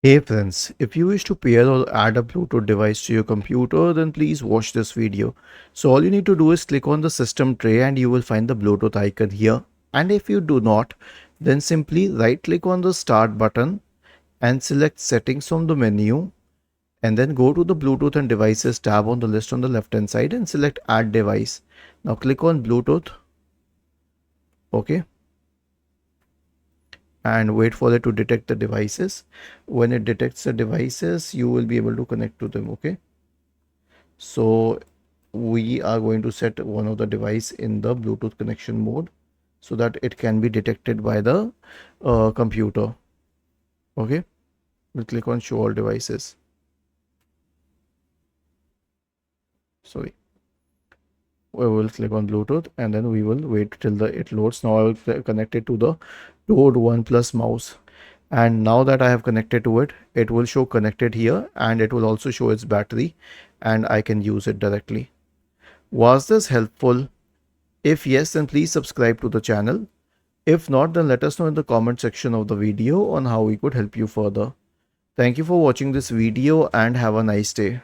Hey friends, if you wish to pair or add a Bluetooth device to your computer, then please watch this video. So all you need to do is click on the system tray and you will find the Bluetooth icon here. And if you do not, then simply right click on the start button and select settings from the menu and then go to the Bluetooth and devices tab on the list on the left hand side and select add device. Now click on Bluetooth, okay, and wait for it to detect the devices. When it detects the devices, you will be able to connect to them, okay. So we are going to set one of the device in the Bluetooth connection mode so that it can be detected by the computer. Okay, we'll click on show all devices. Sorry, we will click on Bluetooth and then we will wait till the it loads. Now I will connect it to the Toad OnePlus mouse. And now that I have connected to it, it will show connected here and it will also show its battery and I can use it directly. Was this helpful? If yes, then please subscribe to the channel. If not, then let us know in the comment section of the video on how we could help you further. Thank you for watching this video and have a nice day.